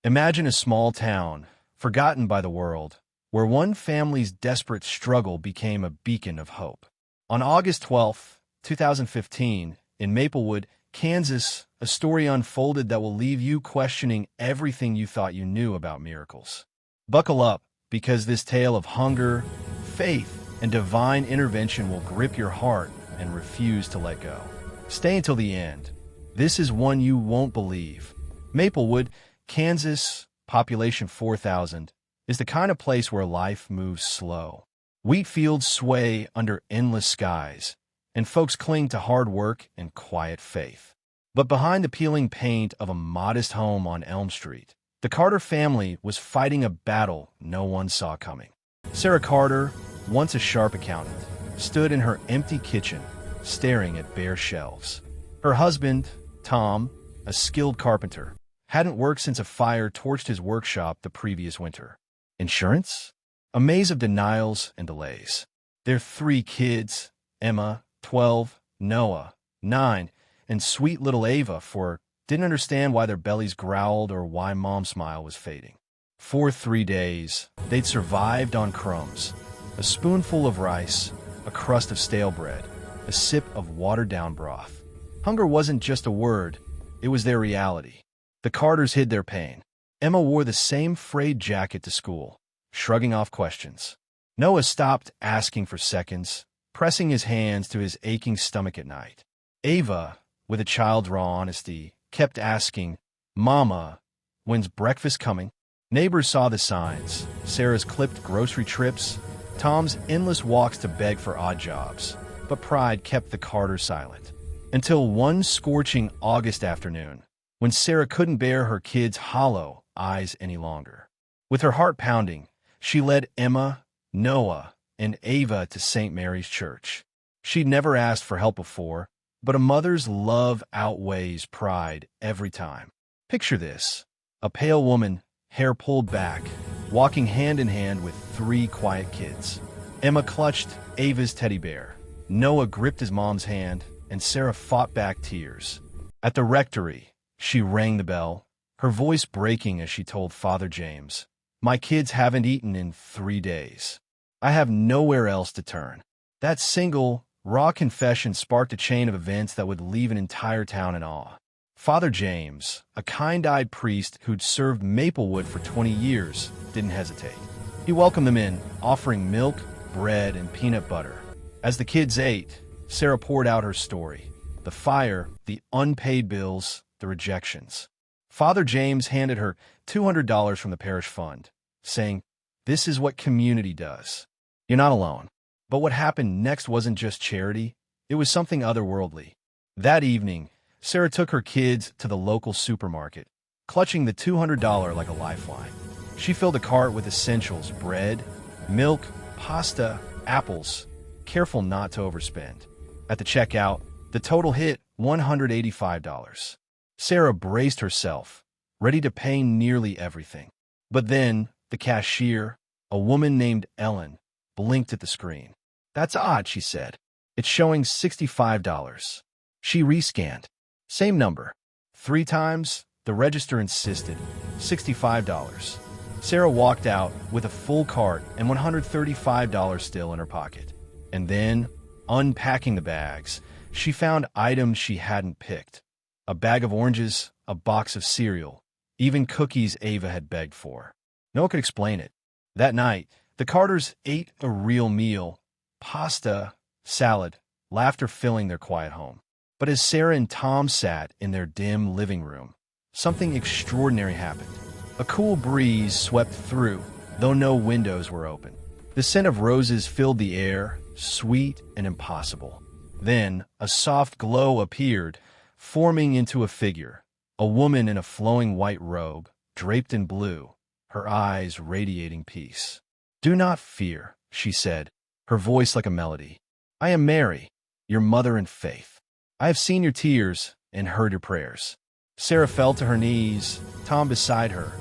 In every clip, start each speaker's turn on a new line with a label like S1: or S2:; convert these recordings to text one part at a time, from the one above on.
S1: Imagine a small town, forgotten by the world, where one family's desperate struggle became a beacon of hope. On August 12, 2015, in Maplewood, Kansas, a story unfolded that will leave you questioning everything you thought you knew about miracles. Buckle up, because this tale of hunger, faith, and divine intervention will grip your heart and refuse to let go. Stay until the end. This is one you won't believe. Maplewood, Kansas, population 4,000, is the kind of place where life moves slow. Wheat fields sway under endless skies, and folks cling to hard work and quiet faith. But behind the peeling paint of a modest home on Elm Street, the Carter family was fighting a battle no one saw coming. Sarah Carter, once a sharp accountant, stood in her empty kitchen, staring at bare shelves. Her husband, Tom, a skilled carpenter, hadn't worked since a fire torched his workshop the previous winter. Insurance? A maze of denials and delays. Their 3 kids, Emma, 12, Noah, 9, and sweet little Ava, 4, didn't understand why their bellies growled or why Mom's smile was fading. For 3 days, they'd survived on crumbs, a spoonful of rice, a crust of stale bread, a sip of watered-down broth. Hunger wasn't just a word, it was their reality. The Carters hid their pain. Emma wore the same frayed jacket to school, shrugging off questions. Noah stopped asking for seconds, pressing his hands to his aching stomach at night. Ava, with a child's raw honesty, kept asking, "Mama, when's breakfast coming?" Neighbors saw the signs: Sarah's clipped grocery trips, Tom's endless walks to beg for odd jobs. But pride kept the Carters silent. Until one scorching August afternoon, when Sarah couldn't bear her kids' hollow eyes any longer. With her heart pounding, she led Emma, Noah, and Ava to St. Mary's Church. She'd never asked for help before, but a mother's love outweighs pride every time. Picture this: a pale woman, hair pulled back, walking hand in hand with 3 quiet kids. Emma clutched Ava's teddy bear, Noah gripped his mom's hand, and Sarah fought back tears. At the rectory, she rang the bell, her voice breaking as she told Father James, "My kids haven't eaten in 3 days. I have nowhere else to turn." That single, raw confession sparked a chain of events that would leave an entire town in awe. Father James, a kind-eyed priest who'd served Maplewood for 20 years, didn't hesitate. He welcomed them in, offering milk, bread, and peanut butter. As the kids ate, Sarah poured out her story: the fire, the unpaid bills, the rejections. Father James handed her $200 from the parish fund, saying, "This is what community does. You're not alone." But what happened next wasn't just charity, it was something otherworldly. That evening, Sarah took her kids to the local supermarket, clutching the $200 like a lifeline. She filled a cart with essentials: bread, milk, pasta, apples, careful not to overspend. At the checkout, the total hit $185. Sarah braced herself, ready to pay nearly everything. But then, the cashier, a woman named Ellen, blinked at the screen. "That's odd," she said. "It's showing $65. She rescanned. Same number. 3 times, the register insisted. $65. Sarah walked out with a full cart and $135 still in her pocket. And then, unpacking the bags, she found items she hadn't picked. A bag of oranges, a box of cereal, even cookies Ava had begged for. No one could explain it. That night, the Carters ate a real meal: pasta, salad, laughter filling their quiet home. But as Sarah and Tom sat in their dim living room, something extraordinary happened. A cool breeze swept through, though no windows were open. The scent of roses filled the air, sweet and impossible. Then a soft glow appeared, forming into a figure, a woman in a flowing white robe, draped in blue, her eyes radiating peace. "Do not fear," she said, her voice like a melody. "I am Mary, your mother in faith. I have seen your tears and heard your prayers." Sarah fell to her knees, Tom beside her,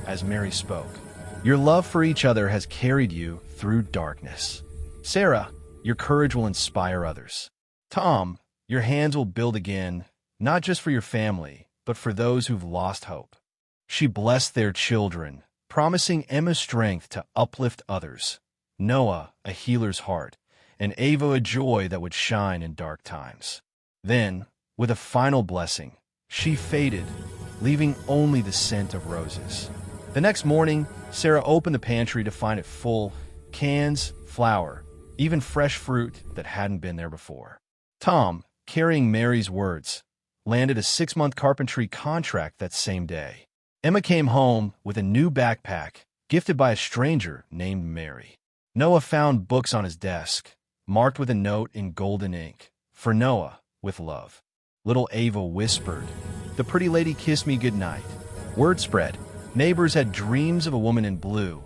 S1: as Mary spoke. "Your love for each other has carried you through darkness. Sarah, your courage will inspire others. Tom, your hands will build again, not just for your family, but for those who've lost hope." She blessed their children, promising Emma strength to uplift others, Noah a healer's heart, and Ava a joy that would shine in dark times. Then, with a final blessing, she faded, leaving only the scent of roses. The next morning, Sarah opened the pantry to find it full, cans, flour, even fresh fruit that hadn't been there before. Tom, carrying Mary's words, landed a 6-month carpentry contract that same day. Emma came home with a new backpack, gifted by a stranger named Mary. Noah found books on his desk, marked with a note in golden ink, "For Noah, with love." Little Ava whispered, "The pretty lady kissed me goodnight." Word spread. Neighbors had dreams of a woman in blue,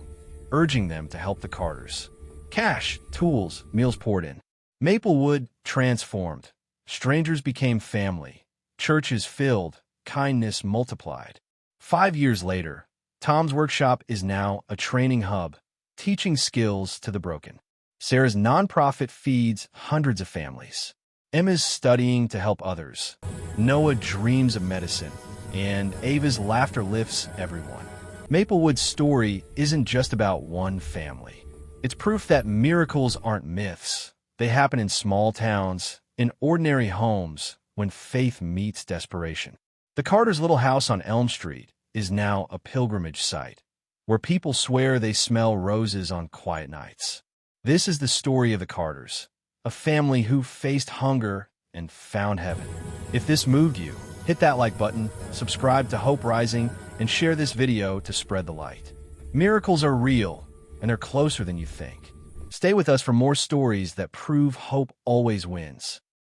S1: urging them to help the Carters. Cash, tools, meals poured in. Maplewood transformed. Strangers became family. Churches filled. Kindness multiplied. 5 years later, Tom's workshop is now a training hub, teaching skills to the broken. Sarah's nonprofit feeds hundreds of families. Emma's studying to help others. Noah dreams of medicine, and Ava's laughter lifts everyone. Maplewood's story isn't just about one family. It's proof that miracles aren't myths. They happen in small towns, in ordinary homes, when faith meets desperation. The Carters' little house on Elm Street is now a pilgrimage site, where people swear they smell roses on quiet nights. This is the story of the Carters, a family who faced hunger and found heaven. If this moved you, hit that like button, subscribe to Hope Rising, and share this video to spread the light. Miracles are real, and they're closer than you think. Stay with us for more stories that prove hope always wins.